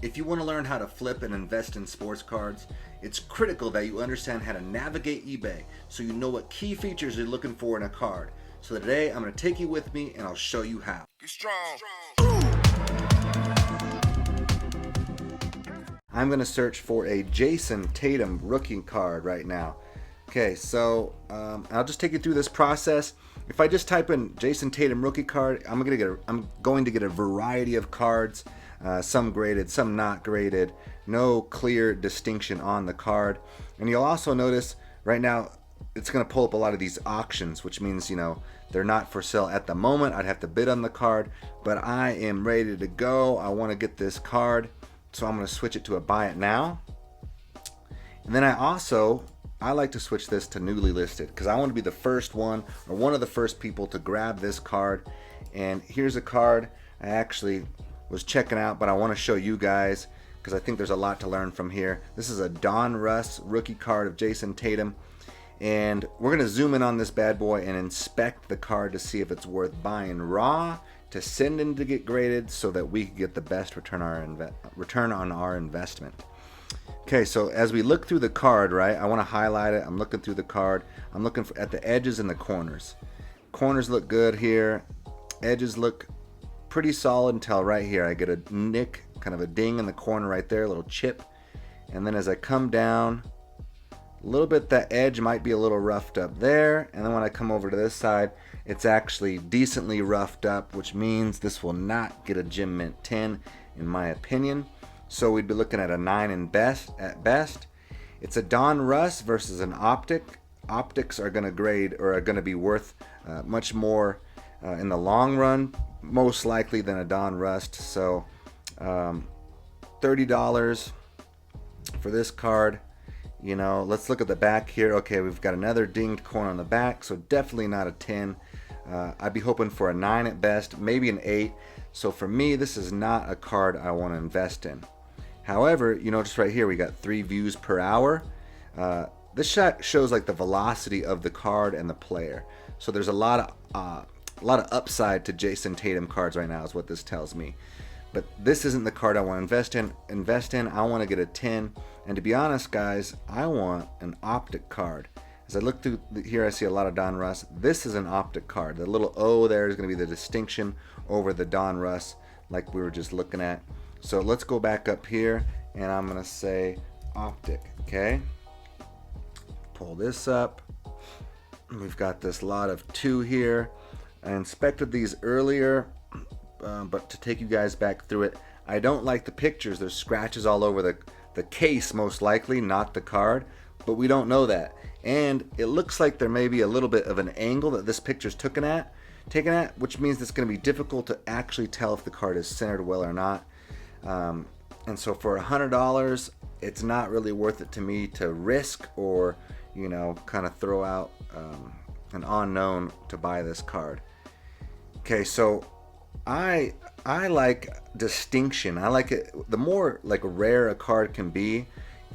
If you want to learn how to flip and invest in sports cards, it's critical that you understand how to navigate eBay so you know what key features you're looking for in a card. So today I'm going to take you with me and I'll show you how. Be strong. I'm going to search for a Jason Tatum rookie card right now. Okay, so I'll just take you through this process. If I just type in Jason Tatum rookie card, I'm going to get a variety of cards. Some graded, some not graded, no clear distinction on the card. And you'll also notice right now it's going to pull up a lot of these auctions, which means, you know, they're not for sale at the moment. I'd have to bid on the card, but I am ready to go. I want to get this card, so I'm going to switch it to a buy it now. And then I like to switch this to newly listed because I want to be the first one or one of the first people to grab this card. And here's a card I actually was checking out, but I want to show you guys because I think there's a lot to learn from here. This is a Don Russ rookie card of Jason Tatum, and we're going to zoom in on this bad boy and inspect the card to see if it's worth buying raw to send in to get graded so that we can get the best return on our investment. Okay, so as we look through the card, right, I want to highlight it. I'm looking through the card. I'm looking at the edges and the corners. Corners look good here. Edges look pretty solid until right here. I get a nick, kind of a ding in the corner right there, a little chip. And then as I come down, a little bit, that edge might be a little roughed up there. And then when I come over to this side, it's actually decently roughed up, which means this will not get a Gem Mint 10 in my opinion. So we'd be looking at a 9 at best. It's a Don Russ versus an Optic. Optics are going to grade or are going to be worth much more in the long run, most likely than a Don Rust. So $30 for this card. You know, let's look at the back here. Okay, we've got another dinged corner on the back, so definitely not a 10. I'd be hoping for a 9 at best, maybe an 8. So for me, this is not a card I want to invest in. However, you know, just right here, we got 3 views per hour. This shot shows like the velocity of the card and the player. So there's a lot of upside to Jason Tatum cards right now is what this tells me. But this isn't the card I want to invest in. I want to get a 10. And to be honest, guys, I want an Optic card. As I look through here, I see a lot of Don Russ. This is an Optic card. The little O there is going to be the distinction over the Don Russ like we were just looking at. So let's go back up here and I'm going to say Optic, okay? Pull this up. We've got this lot of 2 here. I inspected these earlier, but to take you guys back through it, I don't like the pictures. There's scratches all over the case, most likely, not the card, but we don't know that. And it looks like there may be a little bit of an angle that this picture's taken at, which means it's going to be difficult to actually tell if the card is centered well or not. And so for $100, it's not really worth it to me to risk or, you know, kind of throw out an unknown to buy this card. Okay, so I like distinction. I like it. The more like rare a card can be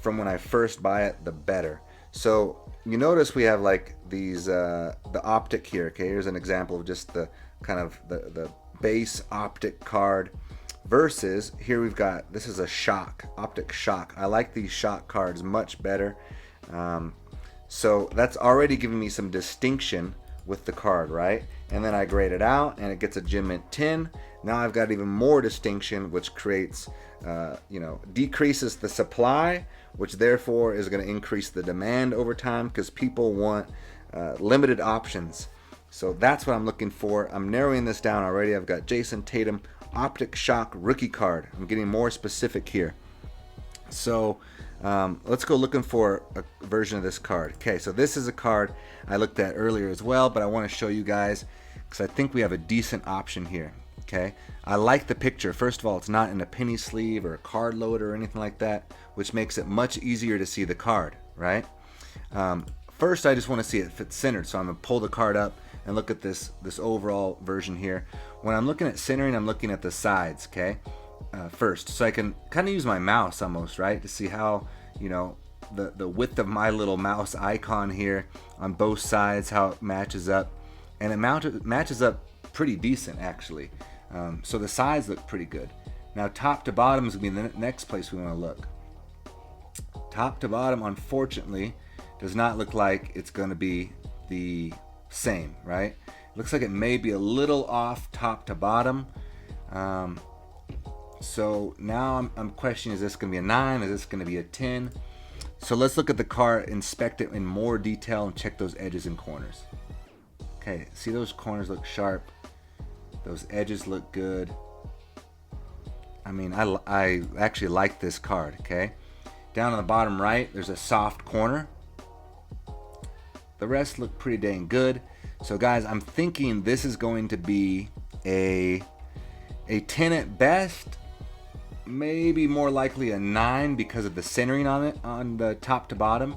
from when I first buy it, the better. So you notice we have like these the Optic here. Okay, here's an example of just the kind of the base Optic card versus here we've got, this is a Shock, Optic Shock. I like these Shock cards much better. So that's already giving me some distinction with the card, right? And then I grade it out and it gets a Gem Mint 10. Now I've got even more distinction, which creates, you know, decreases the supply, which therefore is going to increase the demand over time because people want limited options. So that's what I'm looking for. I'm narrowing this down already. I've got Jason Tatum Optic Shock rookie card. I'm getting more specific here. So let's go looking for a version of this card. Okay, so this is a card I looked at earlier as well, but I want to show you guys because I think we have a decent option here. Okay, I like the picture. First of all, it's not in a penny sleeve or a card loader or anything like that, which makes it much easier to see the card, right? First, I just want to see if it's centered, so I'm going to pull the card up and look at this overall version here. When I'm looking at centering, I'm looking at the sides, okay? First, so I can kind of use my mouse almost, right, to see how, you know, the width of my little mouse icon here on both sides, how it matches up, and it matches up pretty decent actually. So the sides look pretty good. Now top to bottom is going to be the next place we want to look. Top to bottom, unfortunately, does not look like it's going to be the same, right? It looks like it may be a little off top to bottom. So now I'm questioning, is this going to be a 9? Is this going to be a 10? So let's look at the car, inspect it in more detail, and check those edges and corners. Okay, see those corners look sharp. Those edges look good. I mean, I actually like this card, okay? Down on the bottom right, there's a soft corner. The rest look pretty dang good. So guys, I'm thinking this is going to be a 10 at best, maybe more likely a 9 because of the centering on it, on the top to bottom.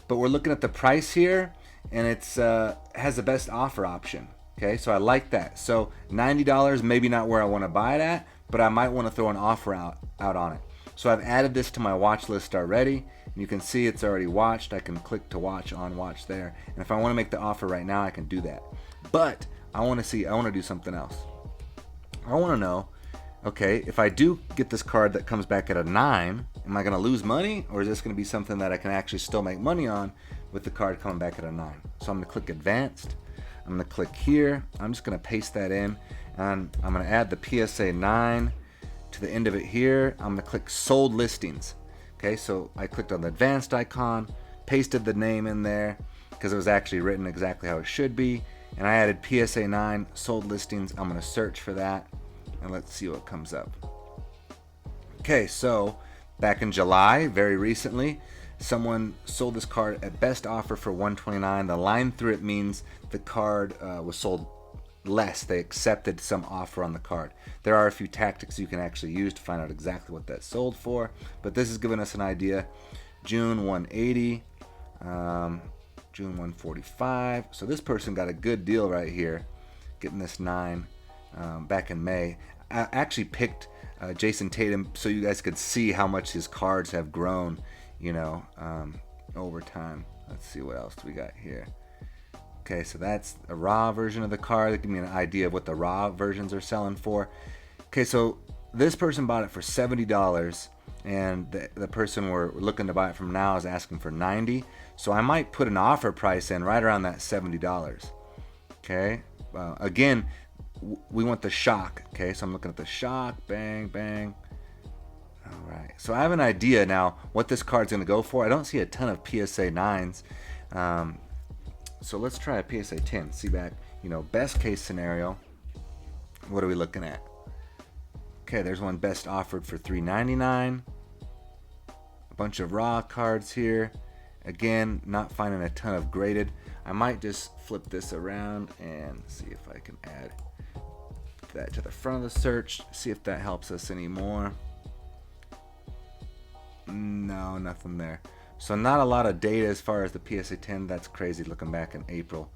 But we're looking at the price here, and it's has the best offer option. Okay, so I like that. So $90, maybe not where I want to buy it at, but I might want to throw an offer out on it. So I've added this to my watch list already. And you can see it's already watched. I can click to watch on watch there. And if I want to make the offer right now, I can do that. But I want to do something else. I want to know, okay, if I do get this card that comes back at a 9, am I going to lose money? Or is this going to be something that I can actually still make money on with the card coming back at a 9? So I'm going to click advanced. I'm going to click here. I'm just going to paste that in. And I'm going to add the PSA 9 to the end of it here. I'm going to click sold listings. Okay, so I clicked on the advanced icon, pasted the name in there because it was actually written exactly how it should be. And I added PSA 9 sold listings. I'm going to search for that and let's see what comes up. Okay, so back in July, very recently, someone sold this card at best offer for $129. The line through it means the card was sold less. They accepted some offer on the card. There are a few tactics you can actually use to find out exactly what that sold for, but this is giving us an idea. June 180, June 145. So this person got a good deal right here, getting this 9 back in May. I actually picked Jason Tatum so you guys could see how much his cards have grown, you know, over time. Let's see what else we got here. Okay, so that's a raw version of the card. That gives me an idea of what the raw versions are selling for. Okay, so this person bought it for $70, and the person we're looking to buy it from now is asking for $90. So I might put an offer price in right around that $70. Okay, again, we want the shock. Okay, so I'm looking at the shock. Bang, bang. All right, so I have an idea now what this card's going to go for. I don't see a ton of PSA 9s. So let's try a PSA 10. See back, you know, best case scenario. What are we looking at? Okay, there's one best offered for $399. A bunch of raw cards here. Again, not finding a ton of graded. I might just flip this around and see if I can add that to the front of the search. See if that helps us anymore. No, nothing there. So not a lot of data as far as the PSA 10. That's crazy looking back in April.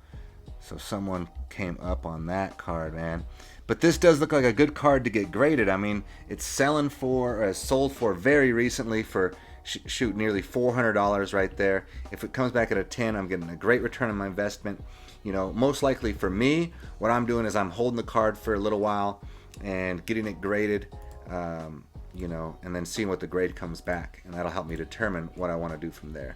So someone came up on that card, man. But this does look like a good card to get graded. I mean, it's selling for, or sold for very recently for, shoot, nearly $400 right there. If it comes back at a 10, I'm getting a great return on my investment. You know, most likely for me, what I'm doing is I'm holding the card for a little while and getting it graded. You know, and then seeing what the grade comes back, and that'll help me determine what I want to do from there.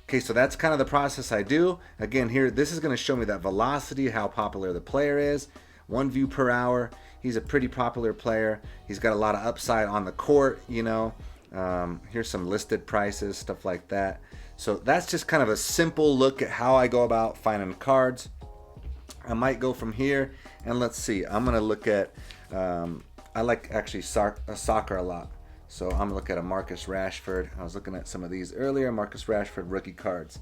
Okay, so that's kind of the process I do. Again, here, this is going to show me that velocity, how popular the player is. 1 view per hour. He's a pretty popular player. He's got a lot of upside on the court, you know. Here's some listed prices, stuff like that. So that's just kind of a simple look at how I go about finding cards. I might go from here, and let's see. I'm going to look at... I like actually soccer a lot. So I'm going to look at a Marcus Rashford. I was looking at some of these earlier, Marcus Rashford rookie cards.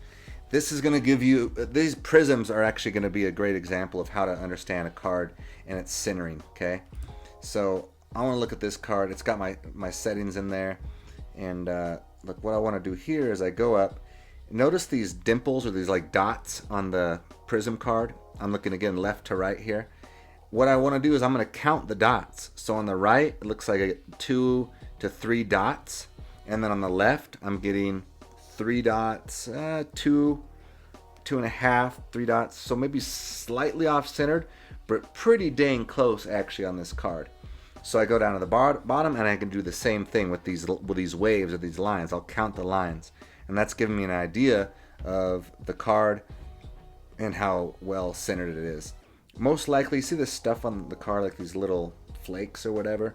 This is going to give you, these prisms are actually going to be a great example of how to understand a card and its centering, okay? So I want to look at this card. It's got my settings in there. And look, what I want to do here is I go up. Notice these dimples or these like dots on the prism card. I'm looking again left to right here. What I want to do is I'm going to count the dots. So on the right, it looks like I get 2 to 3 dots. And then on the left, I'm getting 3 dots, 2, 2.5, 3 dots. So maybe slightly off-centered, but pretty dang close actually on this card. So I go down to the bottom, and I can do the same thing with these waves or these lines. I'll count the lines, and that's giving me an idea of the card and how well centered it is. Most likely, see this stuff on the card, like these little flakes or whatever?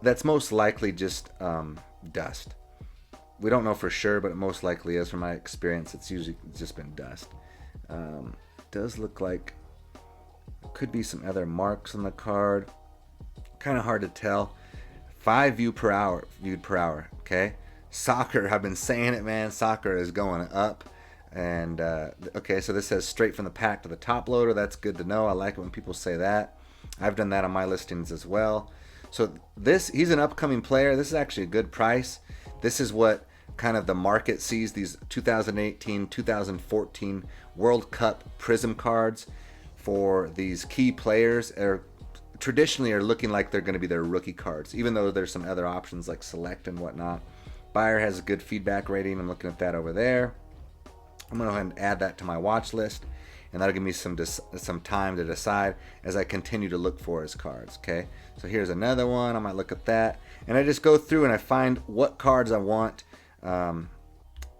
That's most likely just dust. We don't know for sure, but it most likely is. From my experience, it's usually just been dust. It does look like there could be some other marks on the card. Kind of hard to tell. 5 viewed per hour. Okay. Soccer, I've been saying it, man. Soccer is going up. And okay, so this says straight from the pack to the top loader. That's good to know. I like it when people say that. I've done that on my listings as well. So he's an upcoming player. This is actually a good price. This is what kind of the market sees, these 2018, 2014 World Cup Prism cards for these key players traditionally are looking like they're going to be their rookie cards, even though there's some other options like select and whatnot. Buyer has a good feedback rating. I'm looking at that over there. I'm going to go ahead and add that to my watch list, and that'll give me some time to decide as I continue to look for his cards. Okay, so here's another one. I might look at that, and I just go through and I find what cards I want,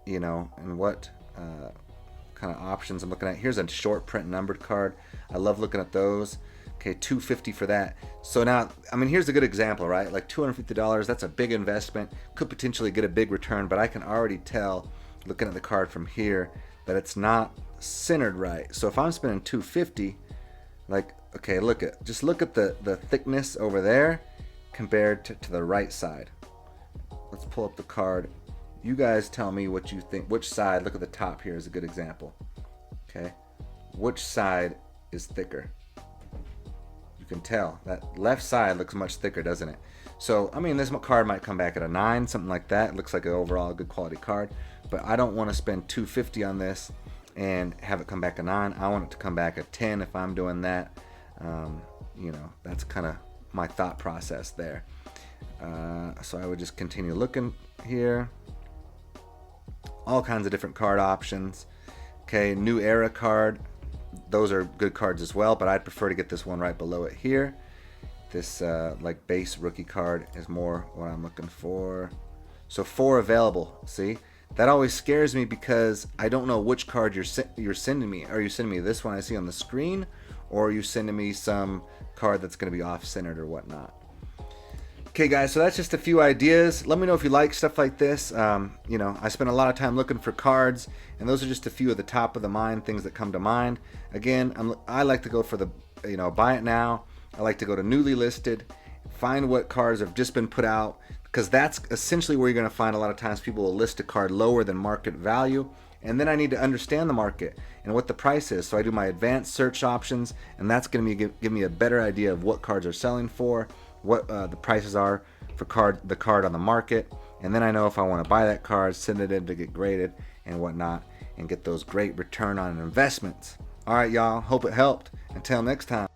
you know, and what kind of options I'm looking at. Here's a short print numbered card. I love looking at those. Okay, $250 for that. So now, I mean, here's a good example, right? Like $250, that's a big investment. Could potentially get a big return, but I can already tell, looking at the card from here, that it's not centered right. So if I'm spending $250, like, okay, just look at the thickness over there compared to the right side. Let's pull up the card. You guys tell me what you think. Which side? Look at the top here is a good example. Okay, which side is thicker? You can tell that left side looks much thicker, doesn't it? So I mean, this card might come back at a 9, something like that. It looks like an overall good quality card, but I don't want to spend $250 on this and have it come back a 9. I want it to come back a 10 if I'm doing that. You know, that's kind of my thought process there. So I would just continue looking here. All kinds of different card options. Okay, new era card. Those are good cards as well, but I'd prefer to get this one right below it here. This like base rookie card is more what I'm looking for. So 4 available. See, that always scares me because I don't know which card you're sending me. Are you sending me this one I see on the screen, or are you sending me some card that's going to be off-centered or whatnot? Okay, guys, so that's just a few ideas. Let me know if you like stuff like this. You know, I spend a lot of time looking for cards, and those are just a few of the top of the mind things that come to mind. Again, I like to go for the, you know, buy it now. I like to go to newly listed, find what cards have just been put out, because that's essentially where you're going to find a lot of times people will list a card lower than market value. And then I need to understand the market and what the price is. So I do my advanced search options, and that's going to give me a better idea of what cards are selling for, what the prices are for the card on the market, and then I know if I want to buy that card, send it in to get graded and whatnot, and get those great return on investments. All right, y'all. Hope it helped. Until next time.